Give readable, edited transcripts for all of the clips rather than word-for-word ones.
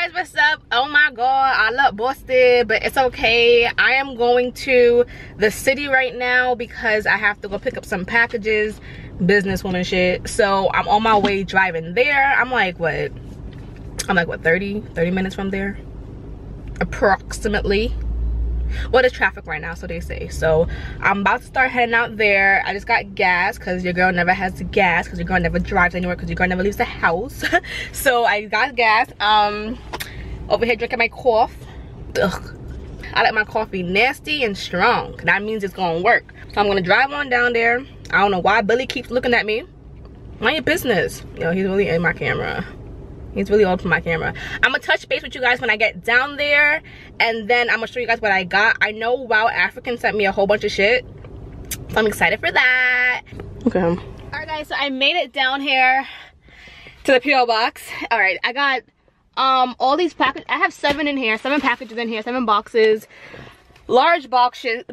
guys, what's up? Oh my god, I look busted, but it's okay. I am going to the city right now because I have to go pick up some packages, businesswoman shit. So I'm on my way driving there. I'm like what 30 minutes from there approximately. Well, there's traffic right now, so they say. So I'm about to start heading out there. I just got gas because your girl never has the gas, because your girl never drives anywhere, because your girl never leaves the house. So I got gas. Over here drinking my coffee. Ugh. I like my coffee nasty and strong. That means it's gonna work. So I'm gonna drive on down there. I don't know why Billy keeps looking at me. Mind your business. Yo, he's really in my camera. He's really all for my camera. I'm gonna touch base with you guys when I get down there, and then I'm gonna show you guys what I got. I know Wow African sent me a whole bunch of shit, so I'm excited for that. Okay. All right, guys. So I made it down here to the PO box. All right, I got all these packages. I have 7 in here, 7 packages in here, 7 boxes, large boxes.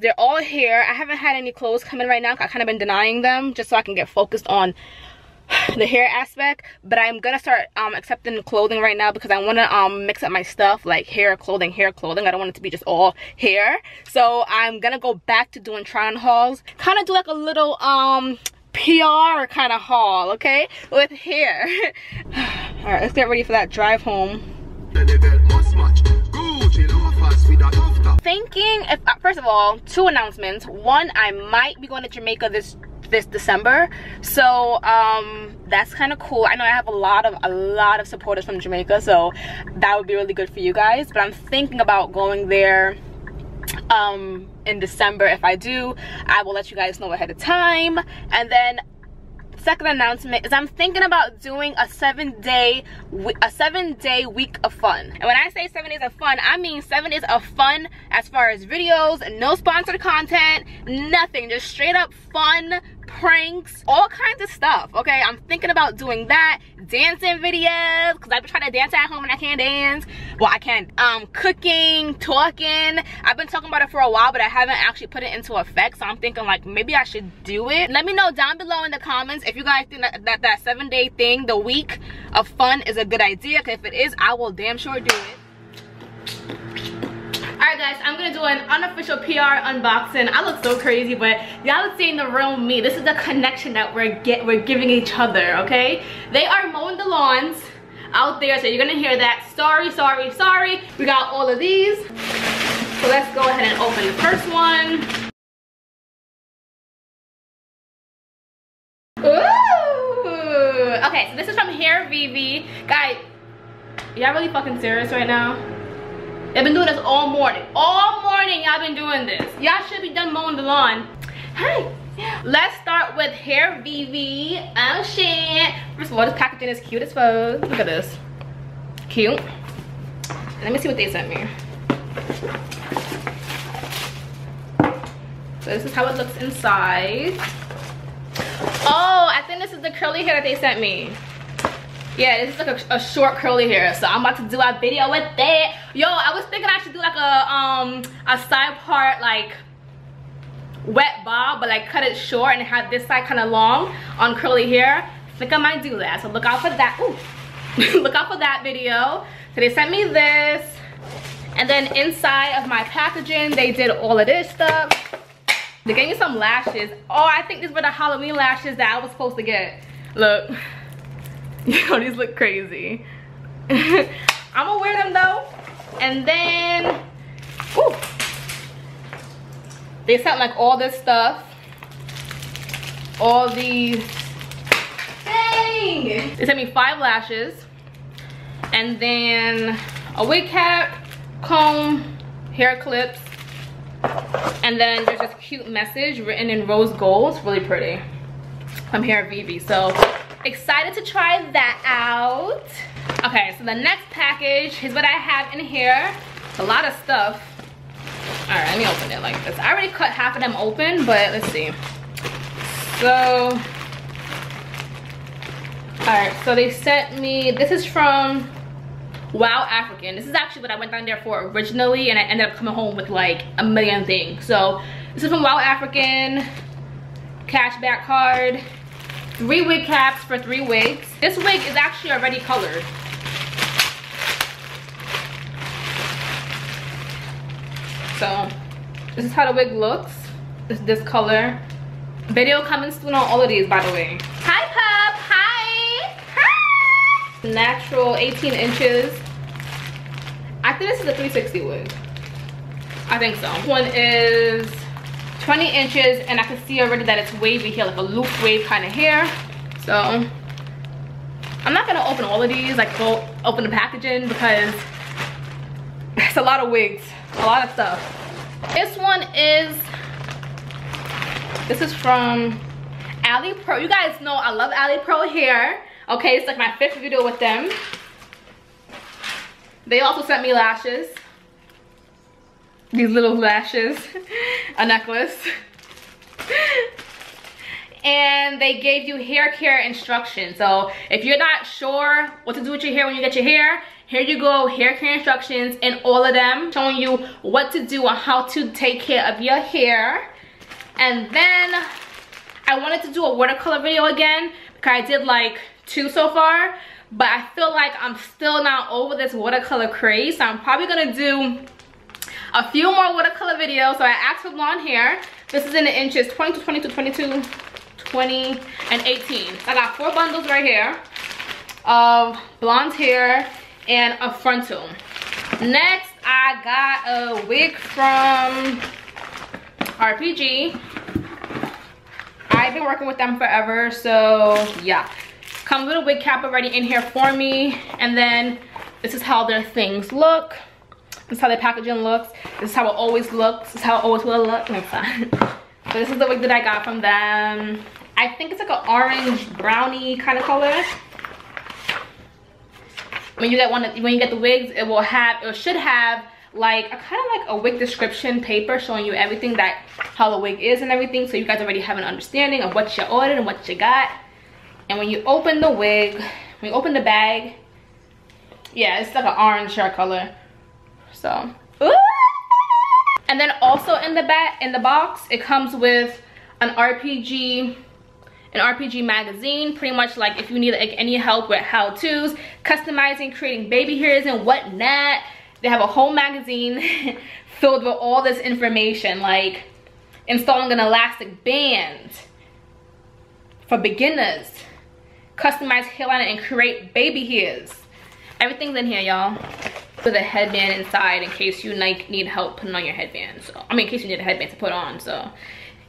They're all here. I haven't had any clothes come in right now. I kind of been denying them just so I can get focused on the hair aspect, but I'm gonna start accepting clothing right now because I want to mix up my stuff, like hair, clothing. I don't want it to be just all hair. So I'm gonna go back to doing try on hauls, kind of do like a little PR kind of haul, okay, with hair. All right, let's get ready for that drive home. Thinking, if first of all, 2 announcements. One, I might be going to Jamaica this December, so that's kind of cool. I know I have a lot of supporters from Jamaica, so that would be really good for you guys. But I'm thinking about going there in December. If I do, I will let you guys know ahead of time. And then second announcement is I'm thinking about doing a 7-day week of fun. And when I say 7 days of fun, I mean 7 days of fun as far as videos, no sponsored content, nothing, just straight up fun, pranks, all kinds of stuff. Okay, I'm thinking about doing that, dancing videos, because I've been trying to dance at home and I can't dance. Well, I can't. Cooking, talking. I've been talking about it for a while, but I haven't actually put it into effect. So I'm thinking like maybe I should do it. Let me know down below in the comments if you guys think that 7-day thing, the week of fun, is a good idea. Because if it is, I will damn sure do it. Alright guys, I'm gonna do an unofficial PR unboxing. I look so crazy, but y'all are seeing the real me. This is the connection that we're giving each other, okay? They are mowing the lawns out there, so you're gonna hear that. Sorry. We got all of these. So let's go ahead and open the first one. Ooh! Okay, so this is from FREEEE. Guys, y'all really fucking serious right now? They've been doing this all morning. All morning y'all been doing this. Y'all should be done mowing the lawn. Hey, let's start with FREEEE. Oh shit. First of all, this packaging is cute as fuck. Look at this. Cute. Let me see what they sent me. So this is how it looks inside. Oh, I think this is the curly hair that they sent me. Yeah, this is like a short curly hair, so I'm about to do a video with that. Yo, I was thinking I should do like a side part like wet bob, but like cut it short and have this side kind of long on curly hair. I think I might do that, so look out for that. Ooh. Look out for that video. So they sent me this, and then inside of my packaging they did all of this stuff. They gave me some lashes. Oh, I think these were the Halloween lashes that I was supposed to get. Look. Yo, these look crazy. I'm gonna wear them though. And then, ooh, they sent like all this stuff. All these, dang! They sent me 5 lashes. And then a wig cap, comb, hair clips. And then there's this cute message written in rose gold. It's really pretty. From FREEEE. So excited to try that out. Okay, so the next package is what I have in here. It's a lot of stuff. All right, let me open it like this. I already cut half of them open, but let's see. So, all right, so they sent me, this is from Wow African. This is actually what I went down there for originally, and I ended up coming home with like a million things. So this is from Wow African, cashback card, 3 wig caps for 3 wigs. This wig is actually already colored. So this is how the wig looks. This color. Video coming soon on all of these, by the way. Hi pup, hi. Hi. Natural 18 inches. I think this is a 360 wig. I think so. This one is 20 inches, and I can see already that it's wavy here, like a loose wave kind of hair. So I'm not gonna open all of these, like go open the packaging, because it's a lot of wigs, a lot of stuff. This one is, this is from Ali Pro. You guys know I love Ali Pro hair. Okay, it's like my 5th video with them. They also sent me lashes. These little lashes, a necklace. And they gave you hair care instructions. So if you're not sure what to do with your hair when you get your hair, here you go, hair care instructions, and all of them showing you what to do and how to take care of your hair. And then I wanted to do a watercolor video again, because I did like 2 so far, but I feel like I'm still not over this watercolor craze. So I'm probably gonna do a few more watercolor videos. So I asked for blonde hair. This is in the inches, 20 to 22, 22, 20, and 18. So I got 4 bundles right here of blonde hair and a frontal. Next, I got a wig from RPG. I've been working with them forever, so yeah. Comes with a wig cap already in here for me. And then this is how their things look. This is how their packaging looks. This is how it always looks. This is how it always will look next time. So this is the wig that I got from them. I think it's like an orange brownie kind of color. When you get the wigs, it should have like a kind of like a wig description paper showing you everything, that how the wig is and everything, so you guys already have an understanding of what you ordered and what you got. And when you open the wig, when you open the bag, yeah, it's like an orange hair color. So, ooh! And then also in the box, it comes with an RPG magazine, pretty much like if you need like any help with how-tos, customizing, creating baby hairs and whatnot. They have a whole magazine filled with all this information, like installing an elastic band for beginners, customize hairline and create baby hairs. Everything's in here, y'all. With a headband inside in case you like need help putting on your headband. So I mean, in case you need a headband to put on. So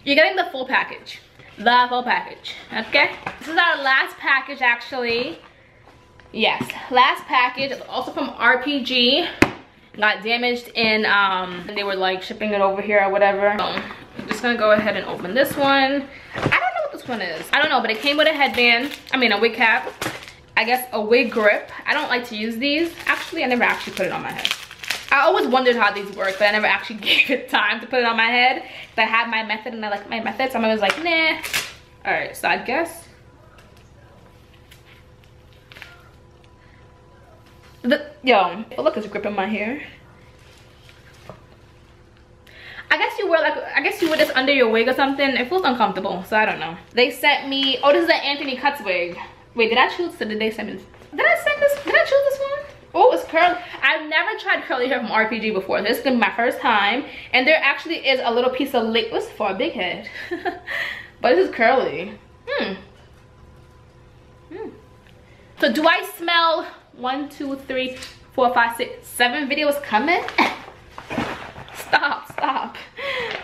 you're getting the full package. The full package. Okay. This is our last package, actually. Yes, last package. It's also from RPG. Got damaged in they were like shipping it over here or whatever. So I'm just gonna go ahead and open this one. I don't know what this one is. I don't know, but it came with a headband. I mean, a wig cap. I guess a wig grip. I don't like to use these. Actually, I never actually put it on my head. I always wondered how these work, but I never actually gave it time to put it on my head. I had my method and I like my method, so I'm always like, nah. All right, so I guess yo, look, it's gripping my hair. I guess you wear this under your wig or something. It feels uncomfortable, so I don't know. They sent me, oh, this is an Anthony Cuts wig. Wait, did I choose, or did they send me this? Did I choose this one? Oh, it's curly. I've never tried curly hair from RPG before. This is gonna be my first time. And there actually is a little piece of lace. This is for a big head. But this is curly. So do I smell 1, 2, 3, 4, 5, 6, 7 videos coming? Stop.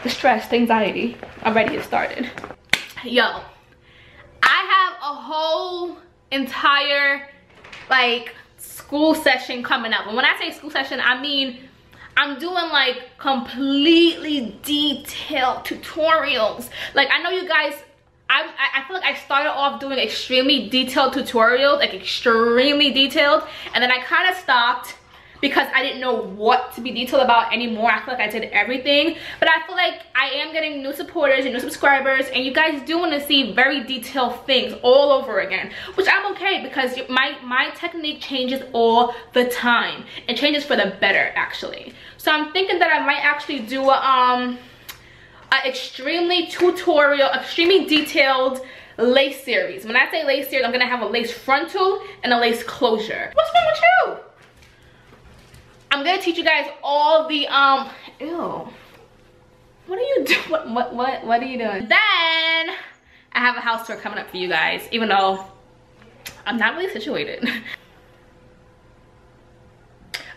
The stress, the anxiety. I'm ready to get started. Yo, I have a whole entire like school session coming up. And when I say school session, I mean I'm doing like completely detailed tutorials. Like, I know you guys, I feel like I started off doing extremely detailed tutorials, like extremely detailed, and then I kind of stopped because I didn't know what to be detailed about anymore. I feel like I did everything, but I feel like I am getting new supporters and new subscribers, and you guys do want to see very detailed things all over again, which I'm okay, because my technique changes all the time. It changes for the better, actually. So I'm thinking that I might actually do a extremely tutorial, extremely detailed lace series. When I say lace series, I'm gonna have a lace frontal and a lace closure. What's wrong with you? I'm gonna teach you guys all the Ew. What are you doing? What are you doing? Then I have a house tour coming up for you guys, even though I'm not really situated.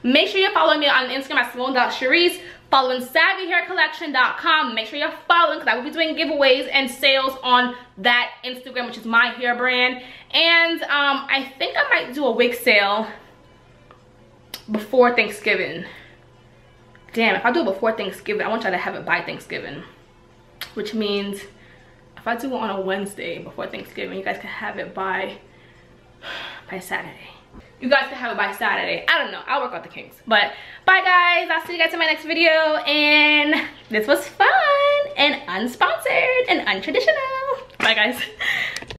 Make sure you're following me on Instagram at Simone.Cherise, following SavvyHairCollection.com. Make sure you're following, because I will be doing giveaways and sales on that Instagram, which is my hair brand. And I think I might do a wig sale before Thanksgiving. Damn, if I do it before Thanksgiving, I want y'all to have it by Thanksgiving. Which means if I do it on a Wednesday before Thanksgiving, you guys can have it by Saturday. You guys can have it by Saturday. I don't know. I'll work out the kinks. But bye, guys. I'll see you guys in my next video. And this was fun and unsponsored and untraditional. Bye, guys.